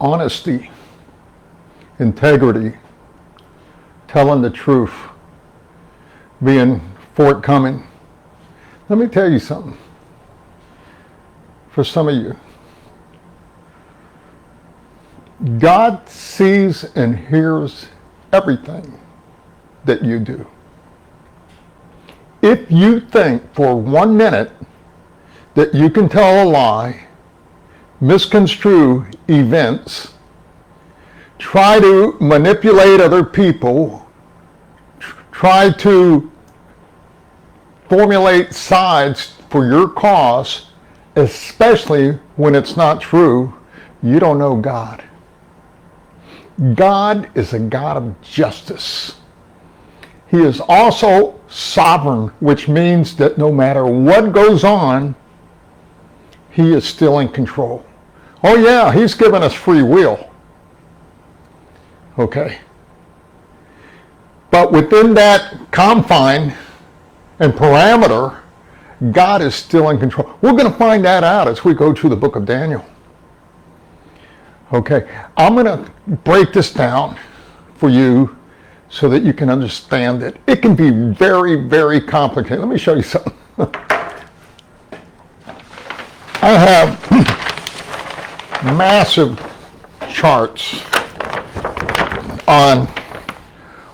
honesty, integrity, telling the truth, being forthcoming. Let me tell you something. For some of you, God sees and hears everything that you do. If you think for 1 minute that you can tell a lie, misconstrue events, try to manipulate other people, try to formulate sides for your cause, especially when it's not true, you don't know God. God is a God of justice. He is also sovereign, which means that no matter what goes on, He is still in control. Oh yeah, He's given us free will. Okay. But within that confine and parameter, God is still in control. We're going to find that out as we go through the book of Daniel. Okay, I'm going to break this down for you so that you can understand it. It can be very, very complicated. Let me show you something. I have massive charts on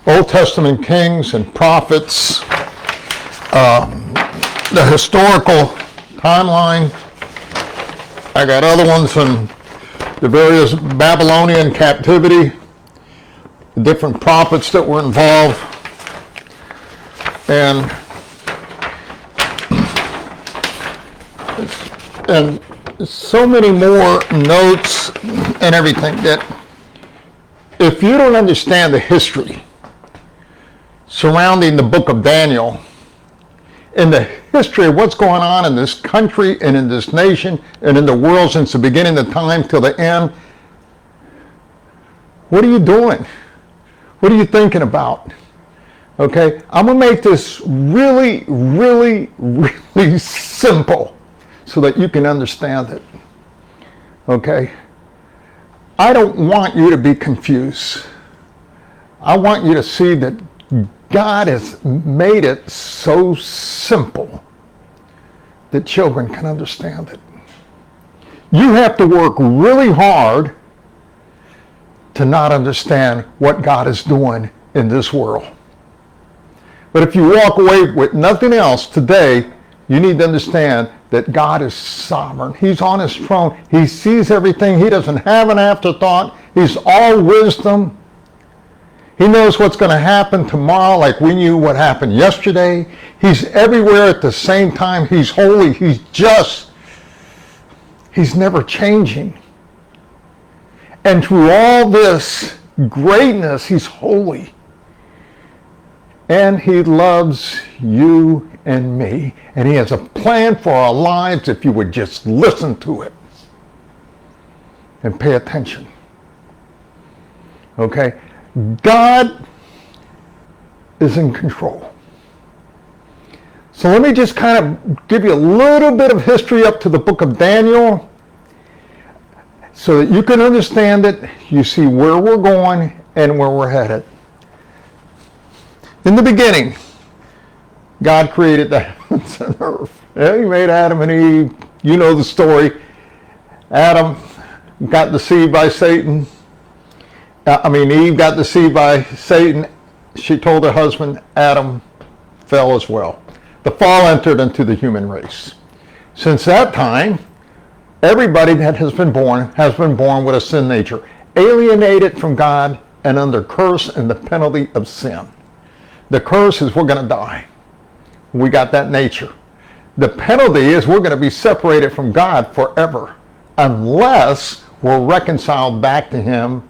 Old Testament kings and prophets, the historical timeline. I got other ones on the various Babylonian captivity, the different prophets that were involved, and so many more notes and everything that if you don't understand the history surrounding the book of Daniel and the history of what's going on in this country and in this nation and in the world since the beginning of time till the end, what are you doing? What are you thinking about? Okay, I'm going to make this really, really, really simple so that you can understand it. Okay? I don't want you to be confused. I want you to see that God has made it so simple that children can understand it. You have to work really hard to not understand what God is doing in this world. But if you walk away with nothing else today, you need to understand that God is sovereign. He's on His throne. He sees everything. He doesn't have an afterthought. He's all wisdom. He knows what's going to happen tomorrow like we knew what happened yesterday. He's everywhere at the same time. He's holy. He's just. He's never changing. And through all this greatness, He's holy. And He loves you and me. And He has a plan for our lives if you would just listen to it and pay attention. Okay? God is in control. So let me just kind of give you a little bit of history up to the book of Daniel so that you can understand it. You see where we're going and where we're headed. In the beginning, God created the heavens and earth. Yeah, He made Adam and Eve. You know the story. Adam got deceived by Satan. Eve got deceived by Satan. She told her husband, Adam fell as well. The fall entered into the human race. Since that time, everybody that has been born with a sin nature, alienated from God and under curse and the penalty of sin. The curse is we're going to die. We got that nature. The penalty is we're going to be separated from God forever unless we're reconciled back to Him,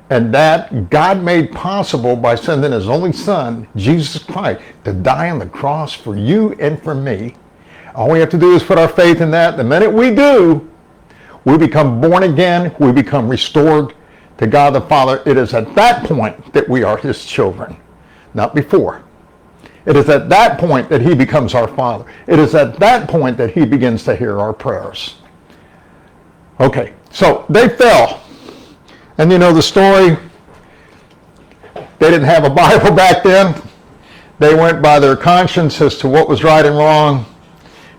and that God made possible by sending His only Son, Jesus Christ, to die on the cross for you and for me. All we have to do is put our faith in that. The minute we do, we become born again. We become restored to God the Father. It is at that point that we are His children, not before. It is at that point that He becomes our Father. It is at that point that He begins to hear our prayers. Okay, so they fell. And you know the story. They didn't have a Bible back then. They went by their conscience as to what was right and wrong.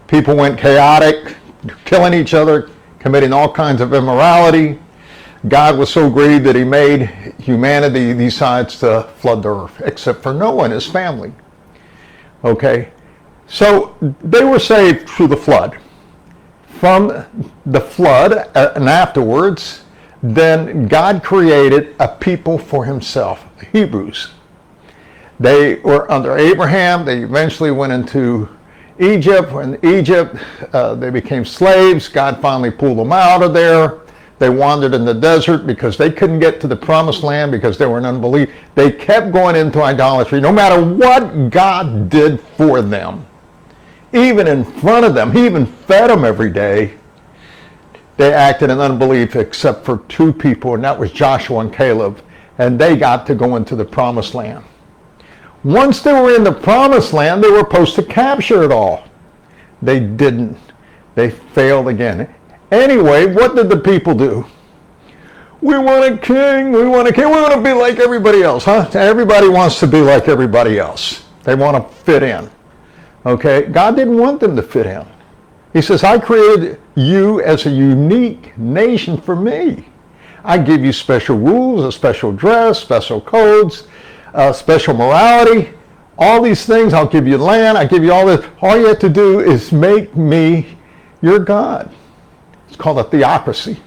People went chaotic, killing each other, committing all kinds of immorality. God was so grieved that he made humanity decides to flood the earth, except for Noah and his family. Okay? So they were saved through the flood. From the flood and afterwards, then God created a people for himself, the Hebrews. They were under Abraham. They eventually went into Egypt. In Egypt, they became slaves. God finally pulled them out of there. They wandered in the desert because they couldn't get to the promised land because they were in unbelief. They kept going into idolatry no matter what God did for them. Even in front of them, he even fed them every day. They acted in unbelief except for two people, and that was Joshua and Caleb, and they got to go into the promised land. Once they were in the promised land, they were supposed to capture it all. They didn't. They failed again. Anyway, what did the people do? We want a king, we want a king, we want to be like everybody else, huh? Everybody wants to be like everybody else. They want to fit in. Okay? God didn't want them to fit in. He says, I created you as a unique nation for me. I give you special rules, a special dress, special codes, special morality, all these things. I'll give you land, I give you all this. All you have to do is make me your God. It's called a theocracy.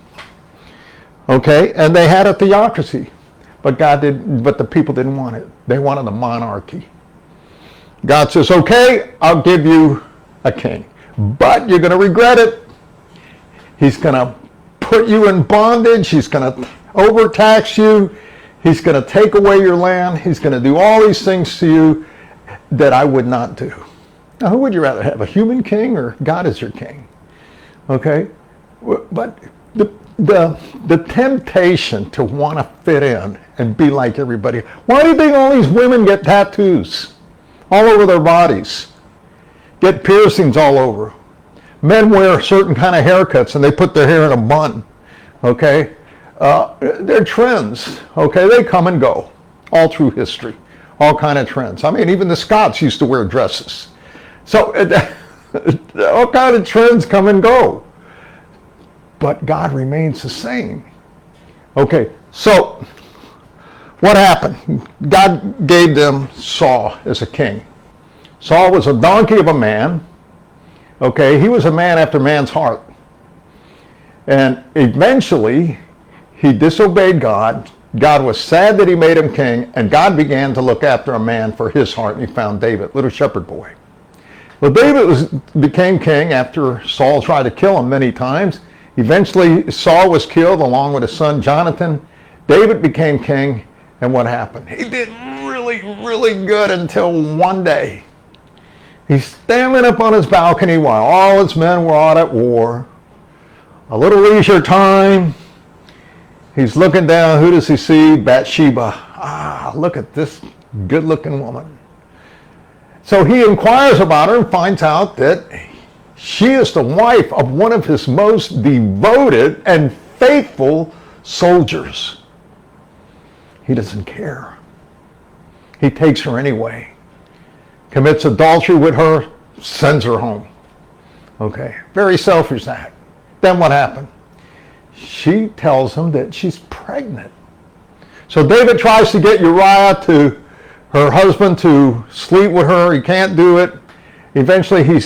Okay? And they had a theocracy. But but the people didn't want it. They wanted a monarchy. God says, okay, I'll give you a king. But you're going to regret it. He's going to put you in bondage. He's going to overtax you. He's going to take away your land. He's going to do all these things to you that I would not do. Now, who would you rather have, a human king or God as your king? Okay? But the temptation to want to fit in and be like everybody. Why do you think all these women get tattoos all over their bodies? Get piercings all over. Men wear certain kind of haircuts and they put their hair in a bun. Okay? They're trends. Okay? They come and go all through history. All kind of trends. I mean, even the Scots used to wear dresses. So all kind of trends come and go. But God remains the same. Okay, so what happened? God gave them Saul as a king. Saul was a donkey of a man. Okay, he was a man after man's heart. And eventually, he disobeyed God. God was sad that he made him king, and God began to look after a man for his heart, and he found David, little shepherd boy. Well, David became king after Saul tried to kill him many times. Eventually, Saul was killed along with his son Jonathan. David became king, and what happened? He did really, really good until one day. He's standing up on his balcony while all his men were out at war. A little leisure time. He's looking down. Who does he see? Bathsheba. Ah, look at this good-looking woman. So he inquires about her and finds out that she is the wife of one of his most devoted and faithful soldiers. He doesn't care. He takes her anyway, commits adultery with her, sends her home. Okay, very selfish act. Then what happened? She tells him that she's pregnant. So David tries to get Uriah, to her husband, to sleep with her. He can't do it. Eventually he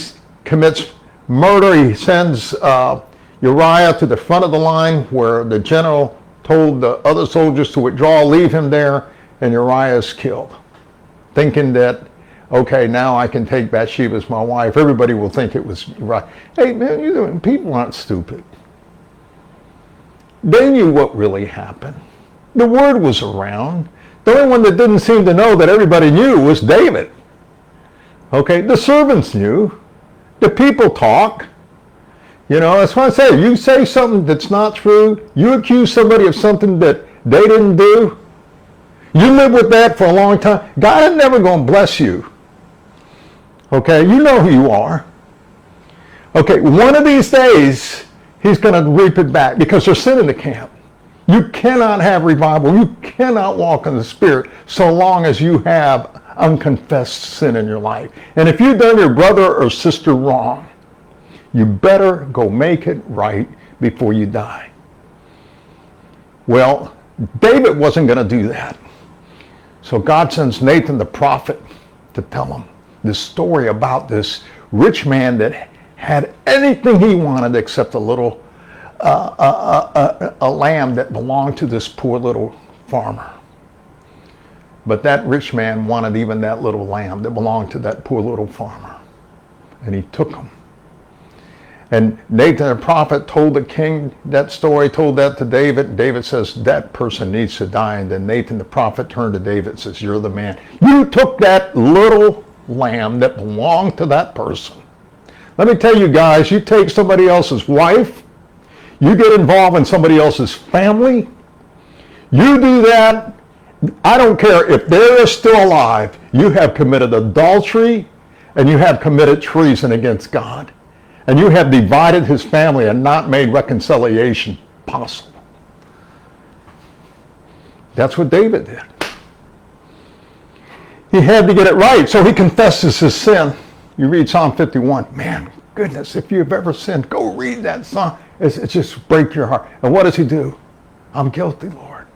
commits murder. He sends Uriah to the front of the line where the general told the other soldiers to withdraw, leave him there, and Uriah is killed, thinking that, okay, now I can take Bathsheba as my wife. Everybody will think it was Uriah. Hey, man, people aren't stupid. They knew what really happened. The word was around. The only one that didn't seem to know that everybody knew was David. Okay, the servants knew. The people talk. You know, that's what I say. You say something that's not true. You accuse somebody of something that they didn't do. You live with that for a long time. God is never going to bless you. Okay, you know who you are. Okay, one of these days, he's going to reap it back because there's sin in the camp. You cannot have revival. You cannot walk in the Spirit so long as you have unconfessed sin in your life. And if you've done your brother or sister wrong, you better go make it right before you die. Well, David wasn't going to do that. So God sends Nathan the prophet to tell him this story about this rich man that had anything he wanted except a little a lamb that belonged to this poor little farmer. But that rich man wanted even that little lamb that belonged to that poor little farmer. And he took him. And Nathan the prophet told the king that story, told that to David. David says, that person needs to die. And then Nathan the prophet turned to David and says, you're the man. You took that little lamb that belonged to that person. Let me tell you guys, you take somebody else's wife, you get involved in somebody else's family, you do that, I don't care if they're still alive, you have committed adultery and you have committed treason against God. And you have divided his family and not made reconciliation possible. That's what David did. He had to get it right, so he confesses his sin. You read Psalm 51. Man, goodness, if you've ever sinned, go read that psalm. It just breaks your heart. And what does he do? I'm guilty, Lord.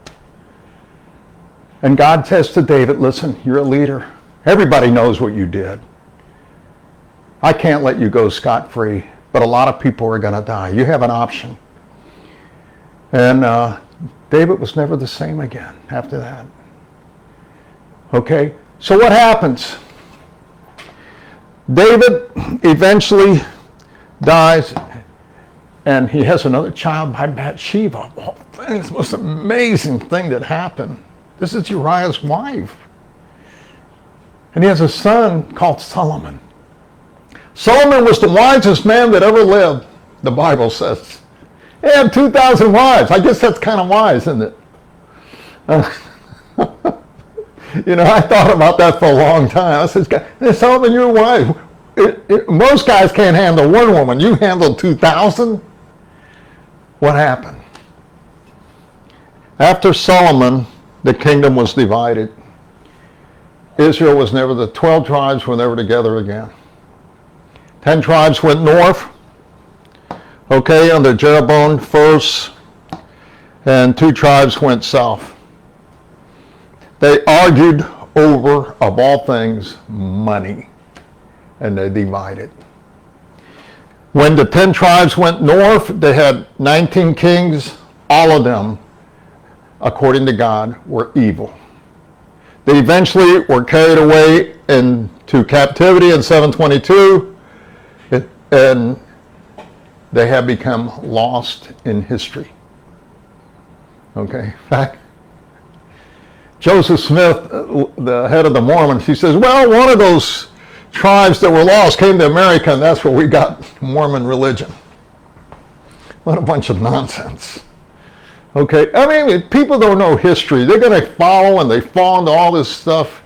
And God says to David, listen, you're a leader. Everybody knows what you did. I can't let you go scot-free, but a lot of people are going to die. You have an option. And David was never the same again after that. Okay, so what happens? David eventually dies, and he has another child by Bathsheba. Well, it's the most amazing thing that happened. This is Uriah's wife. And he has a son called Solomon. Solomon was the wisest man that ever lived, the Bible says. He had 2,000 wives. I guess that's kind of wise, isn't it? You know, I thought about that for a long time. I said, Solomon, you're wise. Most guys can't handle one woman. You handled 2,000? What happened? After Solomon, the kingdom was divided. Israel was never, the 12 tribes were never together again. 10 tribes went north, okay, under Jeroboam first, and 2 tribes went south. They argued over, of all things, money, and they divided. When the 10 tribes went north, they had 19 kings. All of them, according to God, were evil. They eventually were carried away into captivity in 722. And they have become lost in history. Okay, in fact, Joseph Smith, the head of the Mormons, he says, well, one of those tribes that were lost came to America, and that's where we got Mormon religion. What a bunch of nonsense. Okay, I mean, people don't know history. They're going to follow and they fall into all this stuff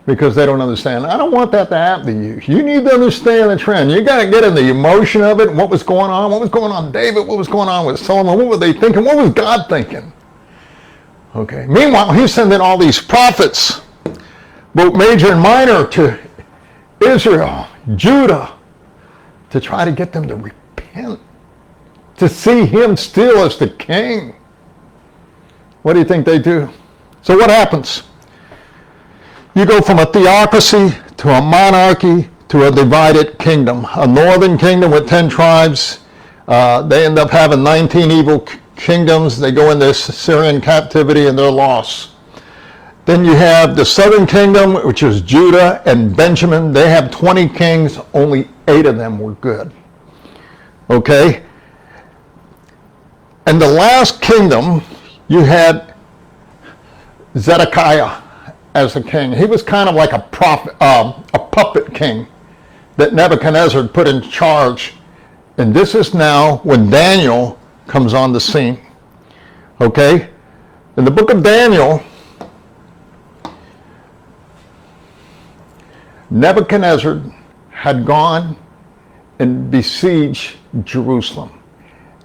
because they don't understand. I don't want that to happen to you. You need to understand the trend. You got to get in the emotion of it, what was going on. What was going on with David? What was going on with Solomon? What were they thinking? What was God thinking? Okay. Meanwhile, he's sending all these prophets, both major and minor, to Israel, Judah, to try to get them to repent, to see him still as the king. What do you think they do? So what happens? You go from a theocracy to a monarchy to a divided kingdom. A northern kingdom with 10 tribes. They end up having 19 evil kingdoms. They go into Syrian captivity and they're lost. Then you have the southern kingdom, which is Judah and Benjamin. They have 20 kings. Only 8 of them were good. Okay? And the last kingdom, you had Zedekiah as a king. He was kind of like a prophet, a puppet king that Nebuchadnezzar put in charge. And this is now when Daniel comes on the scene. Okay? In the book of Daniel, Nebuchadnezzar had gone and besieged Jerusalem.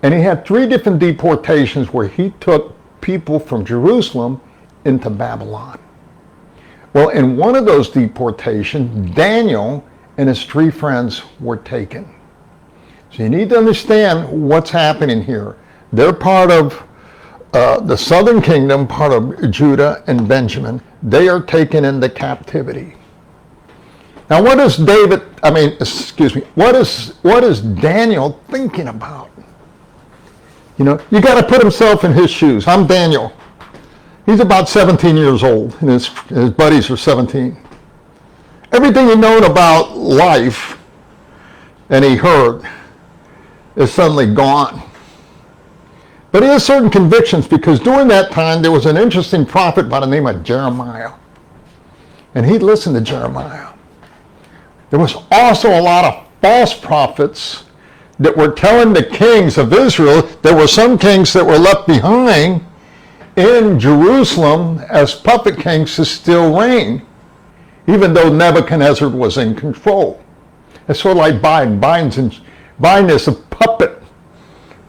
And he had 3 different deportations where he took people from Jerusalem into Babylon. Well, in one of those deportations, Daniel and his 3 friends were taken. So you need to understand what's happening here. They're part of the southern kingdom, part of Judah and Benjamin. They are taken into captivity. Now, what is Daniel thinking about? You know, you got to put himself in his shoes. I'm Daniel. He's about 17 years old, and his buddies are 17. Everything he known about life and he heard is suddenly gone. But he has certain convictions, because during that time there was an interesting prophet by the name of Jeremiah. And he listened to Jeremiah. There was also a lot of false prophets that were telling the kings of Israel there were some kings that were left behind in Jerusalem as puppet kings to still reign, even though Nebuchadnezzar was in control. It's sort of like Biden. Biden is a puppet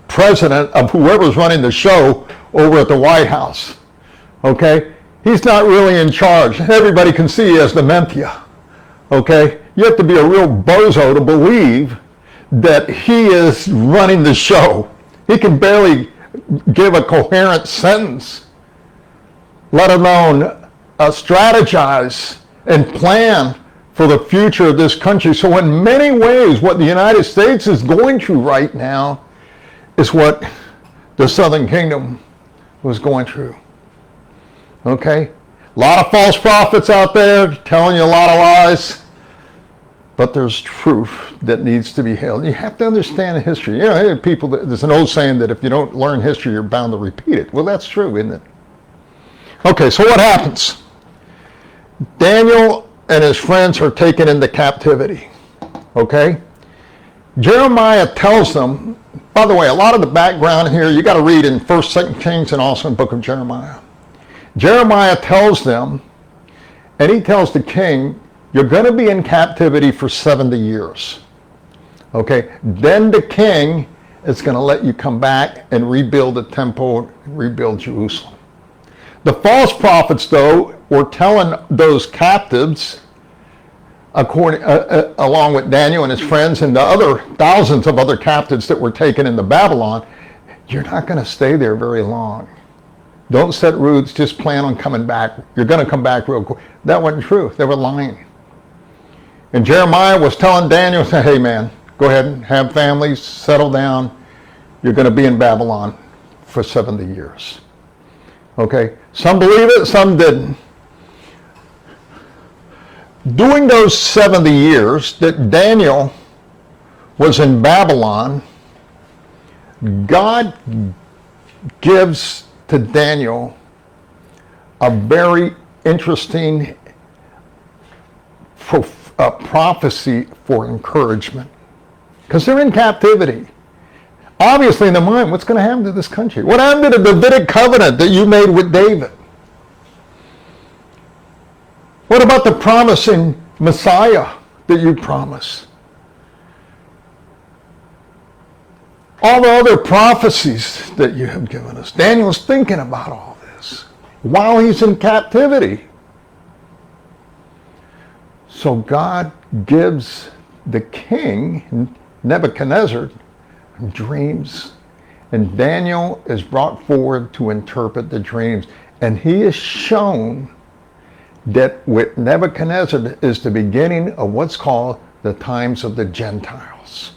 president of whoever's running the show over at the White House. Okay? He's not really in charge. Everybody can see he has dementia. Okay? You have to be a real bozo to believe that he is running the show. He can barely give a coherent sentence, let alone strategize and plan for the future of this country. So in many ways, what the United States is going through right now is what the Southern Kingdom was going through. Okay? A lot of false prophets out there telling you a lot of lies, but there's truth that needs to be held. You have to understand history. You know, people, there's an old saying that if you don't learn history, you're bound to repeat it. Well, that's true, isn't it? Okay, so what happens? Daniel and his friends are taken into captivity. Okay? Jeremiah tells them, by the way, a lot of the background here, you got to read in 1st, 2nd Kings and also in the book of Jeremiah. Jeremiah tells them, and he tells the king, you're going to be in captivity for 70 years. Okay? Then the king is going to let you come back and rebuild the temple, rebuild Jerusalem. The false prophets, though, were telling those captives, along with Daniel and his friends and the other thousands of other captives that were taken into Babylon, you're not going to stay there very long. Don't set roots, just plan on coming back. You're going to come back real quick. That wasn't true. They were lying. And Jeremiah was telling Daniel, hey man, go ahead and have families, settle down. You're going to be in Babylon for 70 years. Okay? Some believe it, some didn't. During those 70 years that Daniel was in Babylon, God gives to Daniel a very interesting prophecy for encouragement. Because they're in captivity. Obviously in their mind, what's going to happen to this country? What happened to the Davidic covenant that you made with David? What about the promising Messiah that you promised? All the other prophecies that you have given us. Daniel's thinking about all this while he's in captivity. So God gives the king, Nebuchadnezzar, dreams, and Daniel is brought forward to interpret the dreams. And he is shown that with Nebuchadnezzar is the beginning of what's called the times of the Gentiles.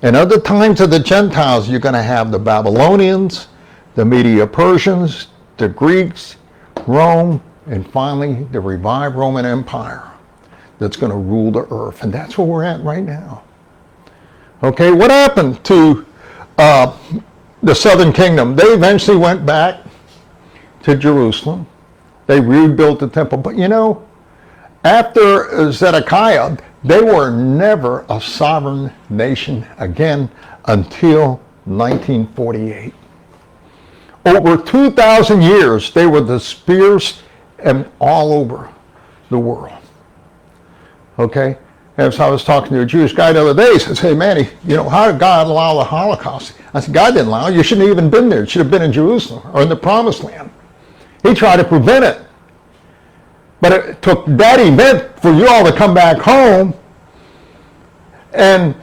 And at the times of the Gentiles, you're going to have the Babylonians, the Medo-Persians, the Greeks, Rome, and finally the revived Roman Empire that's going to rule the earth. And that's where we're at right now. Okay, what happened to the southern kingdom? They eventually went back to Jerusalem. They rebuilt the temple. But you know, after Zedekiah, they were never a sovereign nation again until 1948. Over 2,000 years, they were dispersed and all over the world. Okay? As I was talking to a Jewish guy the other day, he says, hey man, how did God allow the Holocaust? I said, God didn't allow it. You shouldn't have even been there. You should have been in Jerusalem or in the Promised Land. He tried to prevent it. But it took that event for you all to come back home and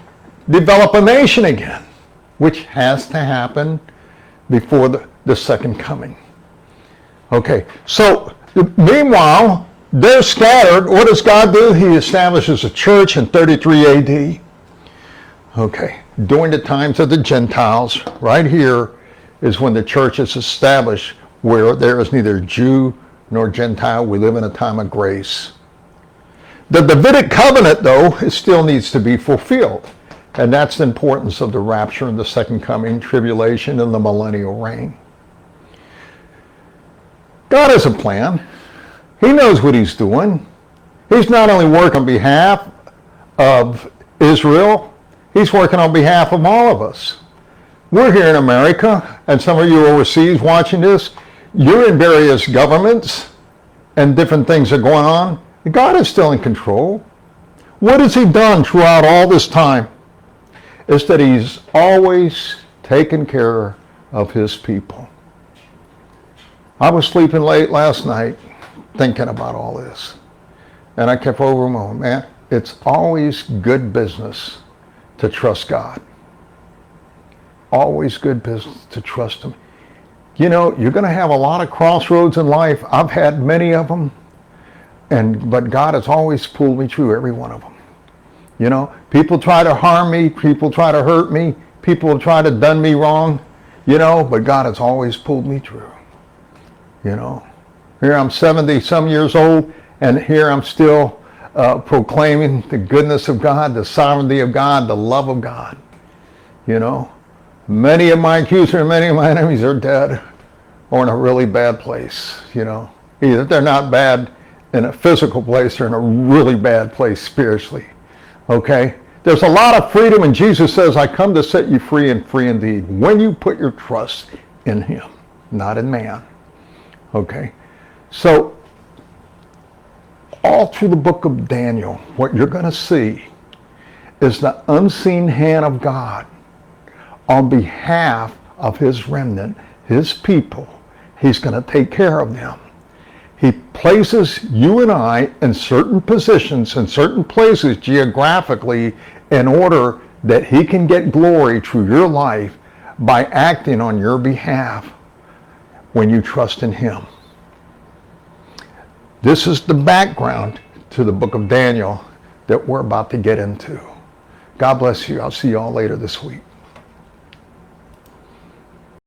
develop a nation again, which has to happen before the second coming. Okay, so meanwhile, they're scattered. What does God do? He establishes a church in 33 AD. Okay, during the times of the Gentiles, right here is when the church is established, where there is neither Jew nor Gentile. We live in a time of grace. The Davidic covenant, though, it still needs to be fulfilled. And that's the importance of the rapture and the second coming, tribulation, and the millennial reign. God has a plan. He knows what he's doing. He's not only working on behalf of Israel, he's working on behalf of all of us. We're here in America, and some of you overseas watching this, you're in various governments, and different things are going on. God is still in control. What has he done throughout all this time? Is that he's always taken care of his people. I was sleeping late last night thinking about all this. And I kept overwhelmed. Man, it's always good business to trust God. Always good business to trust him. You know, you're going to have a lot of crossroads in life. I've had many of them. But God has always pulled me through every one of them. You know, people try to harm me. People try to hurt me. People try to done me wrong. You know, but God has always pulled me through. You know, here I'm 70 some years old, and here I'm still proclaiming the goodness of God, the sovereignty of God, the love of God. You know, many of my accusers and many of my enemies are dead or in a really bad place. You know, either they're not bad in a physical place or in a really bad place spiritually. Okay? There's a lot of freedom, and Jesus says, I come to set you free and free indeed. When you put your trust in him, not in man. Okay? So, all through the book of Daniel, what you're going to see is the unseen hand of God on behalf of his remnant, his people. He's going to take care of them. He places you and I in certain positions, in certain places geographically, in order that he can get glory through your life by acting on your behalf when you trust in him. This is the background to the book of Daniel that we're about to get into. God bless you. I'll see you all later this week.